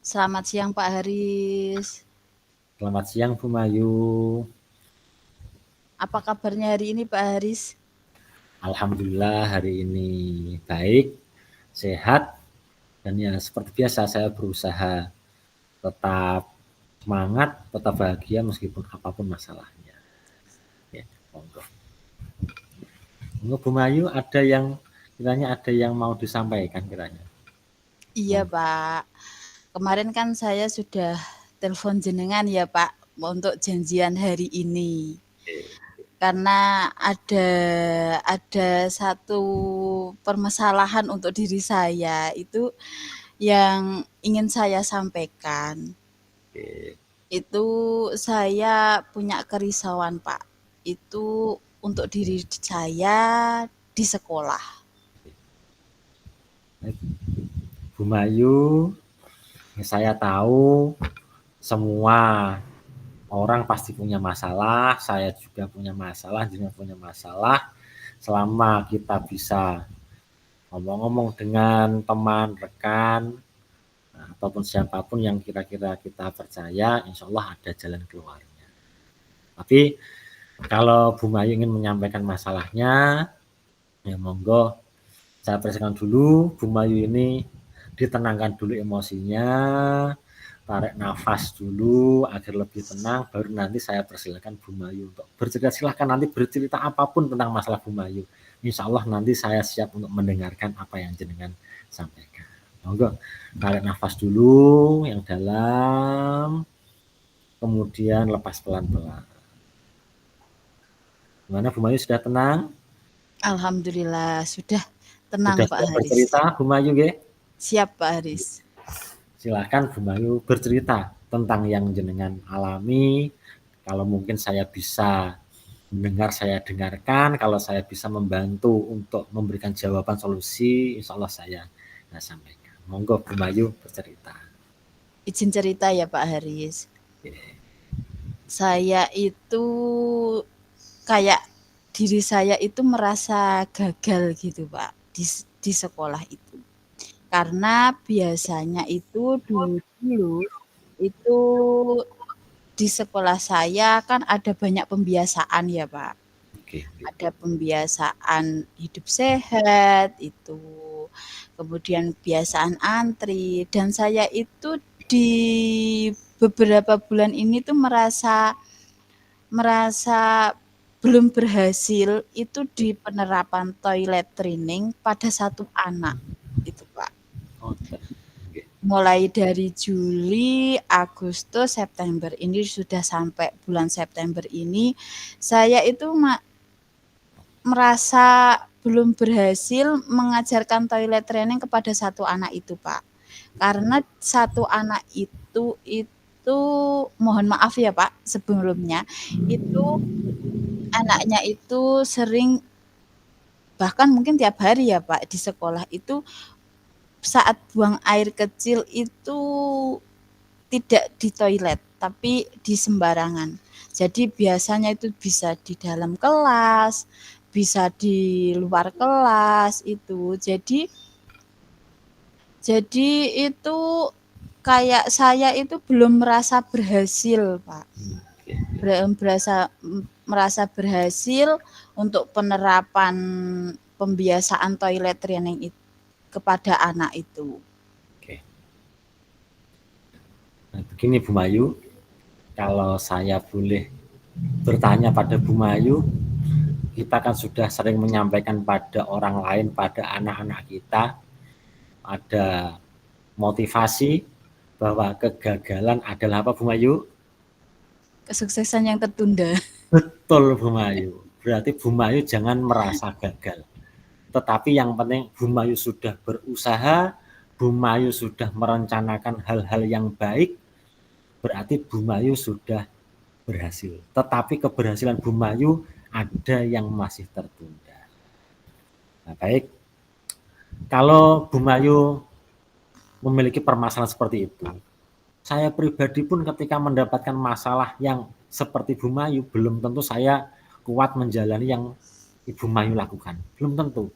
Selamat siang Pak Haris. Selamat siang Bu Mayu. Apa kabarnya hari ini Pak Haris? Alhamdulillah hari ini baik, sehat, dan ya seperti biasa saya berusaha tetap semangat, tetap bahagia meskipun apapun masalahnya. Ya, monggo. Monggo Bu Mayu ada yang mau disampaikan kiranya. Iya Monggo. Pak. Kemarin kan saya sudah telepon jenengan ya Pak untuk janjian hari ini. Karena ada satu permasalahan untuk diri saya itu yang ingin saya sampaikan. Oke. Itu saya punya kerisauan Pak. Itu untuk diri saya di sekolah. Bu Mayu, saya tahu semua orang pasti punya masalah, saya juga punya masalah, jenengan punya masalah. Selama kita bisa ngomong-ngomong dengan teman, rekan, ataupun siapapun yang kira-kira kita percaya, insya Allah ada jalan keluarnya. Tapi kalau Bu Mayu ingin menyampaikan masalahnya, ya monggo saya persilakan dulu. Bu Mayu ini ditenangkan dulu emosinya, tarik nafas dulu agar lebih tenang, baru nanti saya persilakan Bu Mayu untuk bercerita. Silahkan nanti bercerita apapun tentang masalah Bu Mayu. Insya Allah nanti saya siap untuk mendengarkan apa yang jenengan sampaikan. Monggo, tarik nafas dulu yang dalam, kemudian lepas pelan-pelan. Gimana Bu Mayu, sudah tenang? Alhamdulillah sudah tenang Sudah Pak siap Haris. bercerita Bu Mayu nggih? Siap Pak Haris. Silakan Bu Mayu bercerita tentang yang jenengan alami. Kalau mungkin saya bisa mendengar, saya dengarkan. Kalau saya bisa membantu untuk memberikan jawaban solusi, insya Allah saya sampaikan. Monggo Bu Mayu bercerita. Izin cerita ya Pak Haris. Oke. Saya itu kayak diri saya itu merasa gagal gitu Pak di sekolah itu. Karena biasanya itu dulu itu di sekolah saya kan ada banyak pembiasaan ya Pak. Oke. Ada pembiasaan hidup sehat itu, kemudian kebiasaan antri, dan saya itu di beberapa bulan ini tuh merasa merasa belum berhasil itu di penerapan toilet training pada satu anak itu Pak. Oke. Mulai dari Juli, Agustus, September ini sudah sampai bulan September ini, saya itu merasa belum berhasil mengajarkan toilet training kepada satu anak itu, Pak. Karena satu anak itu mohon maaf ya, Pak, sebelumnya, itu anaknya itu sering bahkan mungkin tiap hari ya, Pak, di sekolah itu saat buang air kecil itu tidak di toilet, tapi di sembarangan. Jadi biasanya itu bisa di dalam kelas, bisa di luar kelas itu. Jadi itu kayak saya itu belum merasa berhasil, Pak. Berasa merasa berhasil untuk penerapan pembiasaan toilet training itu kepada anak itu. Oke. Nah, begini Bu Mayu, kalau saya boleh bertanya pada Bu Mayu, kita kan sudah sering menyampaikan pada orang lain, pada anak-anak kita, ada motivasi bahwa kegagalan adalah apa Bu Mayu? Kesuksesan yang tertunda. Betul Bu Mayu. Berarti Bu Mayu jangan merasa gagal. Tetapi yang penting Bu Mayu sudah berusaha, Bu Mayu sudah merencanakan hal-hal yang baik, berarti Bu Mayu sudah berhasil. Tetapi keberhasilan Bu Mayu ada yang masih tertunda. Nah, baik. Kalau Bu Mayu memiliki permasalahan seperti itu, saya pribadi pun ketika mendapatkan masalah yang seperti Bu Mayu, belum tentu saya kuat menjalani yang Ibu Mayu lakukan. Belum tentu.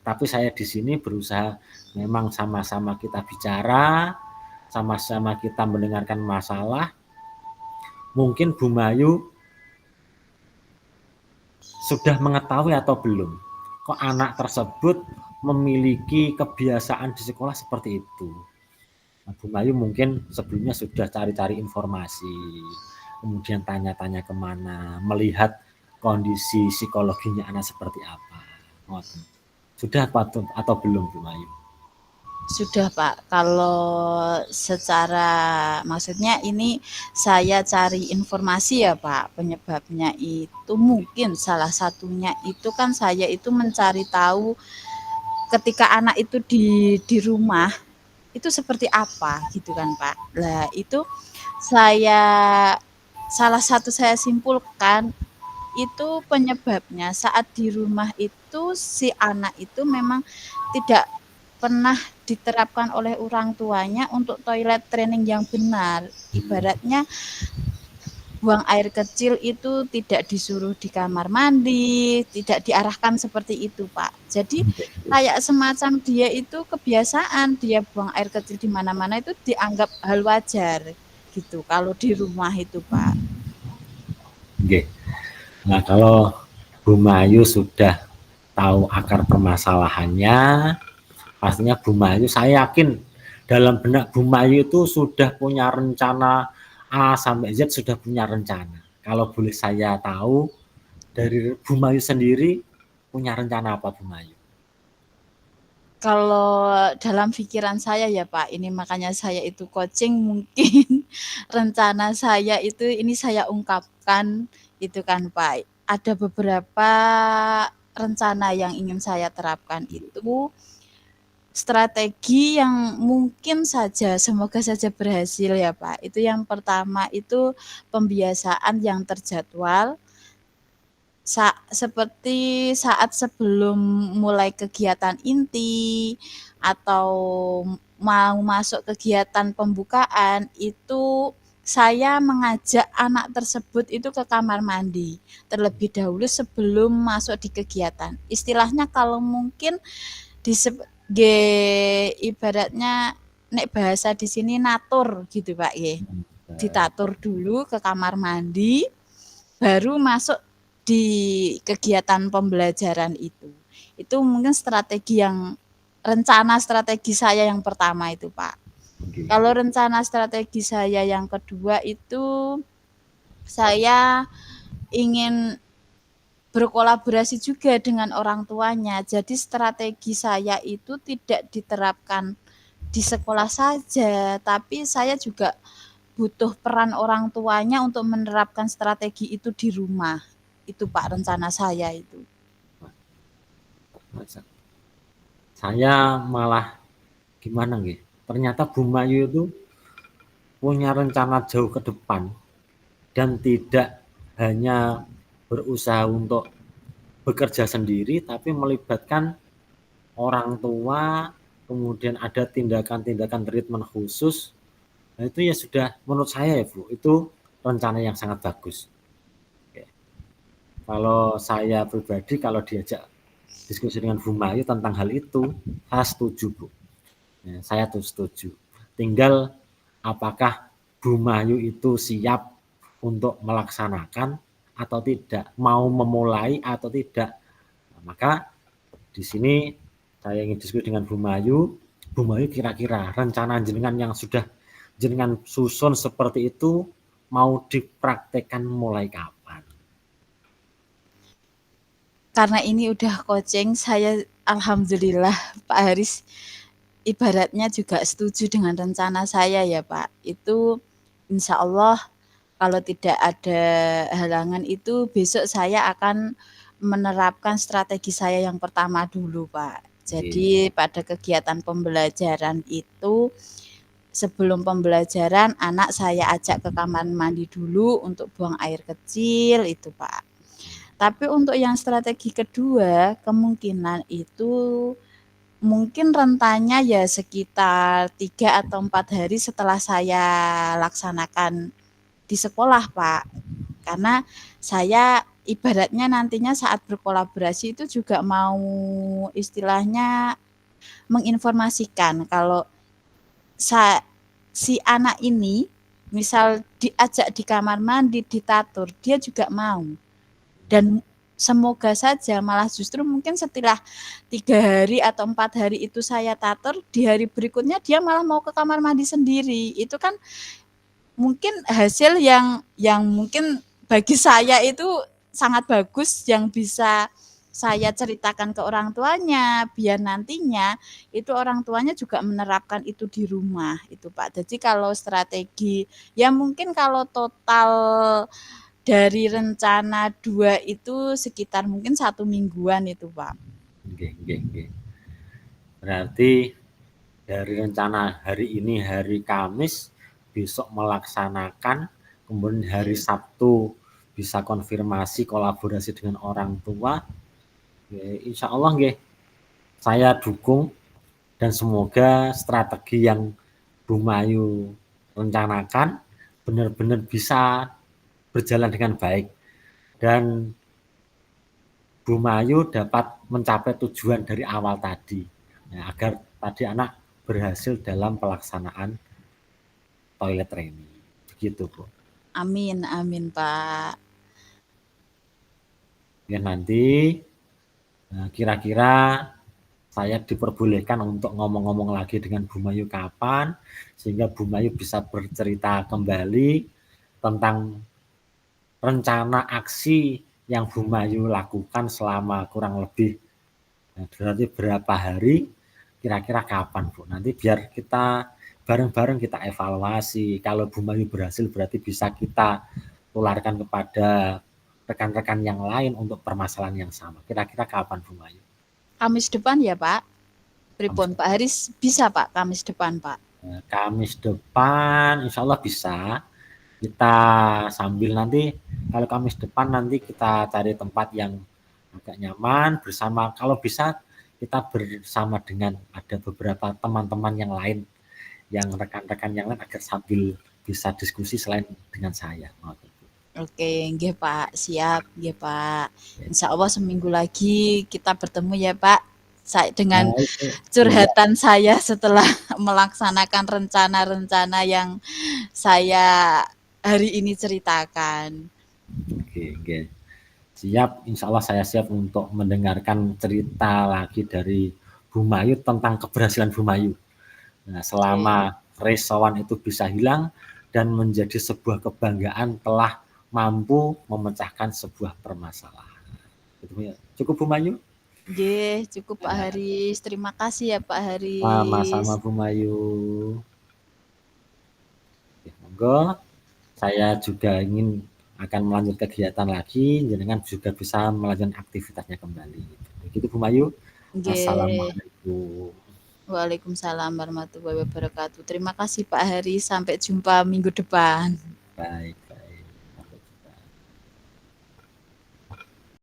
Tapi saya di sini berusaha memang sama-sama kita bicara, sama-sama kita mendengarkan masalah, mungkin Bu Mayu sudah mengetahui atau belum, kok anak tersebut memiliki kebiasaan di sekolah seperti itu. Nah, Bu Mayu mungkin sebelumnya sudah cari-cari informasi, kemudian tanya-tanya kemana, melihat kondisi psikologinya anak seperti apa. Sudah atau belum Bu Mayu? Sudah Pak, kalau secara maksudnya ini saya cari informasi ya Pak, penyebabnya itu mungkin salah satunya itu kan saya itu mencari tahu ketika anak itu di rumah itu seperti apa gitu kan Pak. Lah itu saya salah satu saya simpulkan itu penyebabnya saat di rumah itu si anak itu memang tidak pernah diterapkan oleh orang tuanya untuk toilet training yang benar. Ibaratnya buang air kecil itu tidak disuruh di kamar mandi, tidak diarahkan seperti itu, Pak. Jadi kayak semacam dia itu kebiasaan, dia buang air kecil di mana-mana itu dianggap hal wajar gitu kalau di rumah itu, Pak. Oke. Nah, kalau Bu Mayu sudah tahu akar permasalahannya, pastinya Bu Mayu, saya yakin dalam benak Bu Mayu itu sudah punya rencana A sampai Z, sudah punya rencana. Kalau boleh saya tahu, dari Bu Mayu sendiri punya rencana apa Bu Mayu? Kalau dalam pikiran saya ya Pak, ini makanya saya itu coaching mungkin rencana saya itu ini saya ungkapkan itu kan Pak. Ada beberapa rencana yang ingin saya terapkan itu strategi yang mungkin saja semoga saja berhasil ya Pak. Itu yang pertama itu pembiasaan yang terjadwal seperti saat sebelum mulai kegiatan inti atau mau masuk kegiatan pembukaan itu saya mengajak anak tersebut itu ke kamar mandi terlebih dahulu sebelum masuk di kegiatan. Istilahnya kalau mungkin di ibaratnya nek bahasa di sini natur gitu Pak ya. Ditatur dulu ke kamar mandi baru masuk di kegiatan pembelajaran itu. Itu mungkin rencana strategi saya yang pertama itu, Pak. Oke. Kalau rencana strategi saya yang kedua itu saya ingin berkolaborasi juga dengan orang tuanya. Jadi strategi saya itu tidak diterapkan di sekolah saja, tapi saya juga butuh peran orang tuanya untuk menerapkan strategi itu di rumah. Itu Pak rencana saya itu. Saya malah gimana nih? Ternyata Bu Mayu itu punya rencana jauh ke depan dan tidak hanya berusaha untuk bekerja sendiri, tapi melibatkan orang tua, kemudian ada tindakan-tindakan treatment khusus. Nah, itu ya sudah menurut saya ya Bu, itu rencana yang sangat bagus. Oke. Kalau saya pribadi, kalau diajak diskusi dengan Bu Mayu tentang hal itu, saya setuju Bu. Ya, saya tuh setuju. Tinggal apakah Bu Mayu itu siap untuk melaksanakan atau tidak, mau memulai atau tidak. Nah, maka di sini saya ingin diskusi dengan Bu Mayu. Bu Mayu kira-kira rencana jenengan yang sudah jenengan susun seperti itu mau dipraktekkan mulai kapan? Karena ini udah coaching, saya alhamdulillah Pak Haris ibaratnya juga setuju dengan rencana saya ya Pak. Itu insya Allah kalau tidak ada halangan itu besok saya akan menerapkan strategi saya yang pertama dulu Pak. Jadi pada kegiatan pembelajaran itu sebelum pembelajaran anak saya ajak ke kamar mandi dulu untuk buang air kecil itu Pak. Tapi untuk yang strategi kedua kemungkinan itu mungkin rentannya ya sekitar 3 atau 4 hari setelah saya laksanakan di sekolah, Pak. Karena saya ibaratnya nantinya saat berkolaborasi itu juga mau istilahnya menginformasikan kalau si anak ini misal diajak di kamar mandi, ditatur, dia juga mau. Dan semoga saja malah justru mungkin setelah 3 hari atau 4 hari itu saya tatur, di hari berikutnya dia malah mau ke kamar mandi sendiri. Itu kan mungkin hasil yang mungkin bagi saya itu sangat bagus yang bisa saya ceritakan ke orang tuanya biar nantinya itu orang tuanya juga menerapkan itu di rumah itu Pak. Jadi kalau strategi ya mungkin kalau total dari rencana 2 itu sekitar mungkin 1 mingguan itu Pak. Nggih, nggih, nggih. Berarti dari rencana hari ini hari Kamis, besok melaksanakan, kemudian hari Sabtu bisa konfirmasi kolaborasi dengan orang tua. Insya Allah nggih, saya dukung dan semoga strategi yang Bu Mayu rencanakan benar-benar bisa berjalan dengan baik dan Bu Mayu dapat mencapai tujuan dari awal tadi, ya, agar tadi anak berhasil dalam pelaksanaan toilet training. Begitu, Bu. Amin amin Pak. Ya nanti kira-kira saya diperbolehkan untuk ngomong-ngomong lagi dengan Bu Mayu kapan, sehingga Bu Mayu bisa bercerita kembali tentang rencana aksi yang Bu Mayu lakukan selama kurang lebih berarti berapa hari, kira-kira kapan Bu? Nanti biar kita bareng-bareng kita evaluasi. Kalau Bu Mayu berhasil berarti bisa kita tularkan kepada rekan-rekan yang lain untuk permasalahan yang sama. Kira-kira kapan Bu Mayu? Kamis depan ya Pak. Kamis Pripun Pak depan. Haris bisa Pak Kamis depan Pak? Kamis depan insya Allah bisa. Kita sambil nanti kalau Kamis depan nanti kita cari tempat yang agak nyaman bersama, kalau bisa kita bersama dengan ada beberapa teman-teman yang lain, yang rekan-rekan yang lain agar sambil bisa diskusi selain dengan saya. Oke, nggih Pak, siap, nggih Pak. Insya Allah seminggu lagi kita bertemu ya Pak. Saya dengan Nah, itu iya, curhatan saya setelah melaksanakan rencana-rencana yang saya hari ini ceritakan. oke, oke. Siap, insya Allah saya siap untuk mendengarkan cerita lagi dari Bu Mayu tentang keberhasilan Bu Mayu. Nah, Oke. selama risauan itu bisa hilang dan menjadi sebuah kebanggaan telah mampu memecahkan sebuah permasalahan. Cukup Bu Mayu? Nggih, cukup Pak Nah, Haris. Terima kasih ya Pak Haris. sama-sama Bu Mayu. Ya, monggo, saya juga ingin akan melanjut kegiatan lagi, jenengan juga bisa melanjutkan aktivitasnya kembali. Begitu Bu Mayu. Nggih. Assalamualaikum. Waalaikumsalam warahmatullahi wabarakatuh. Terima kasih Pak Haris. Sampai jumpa minggu depan. Baik.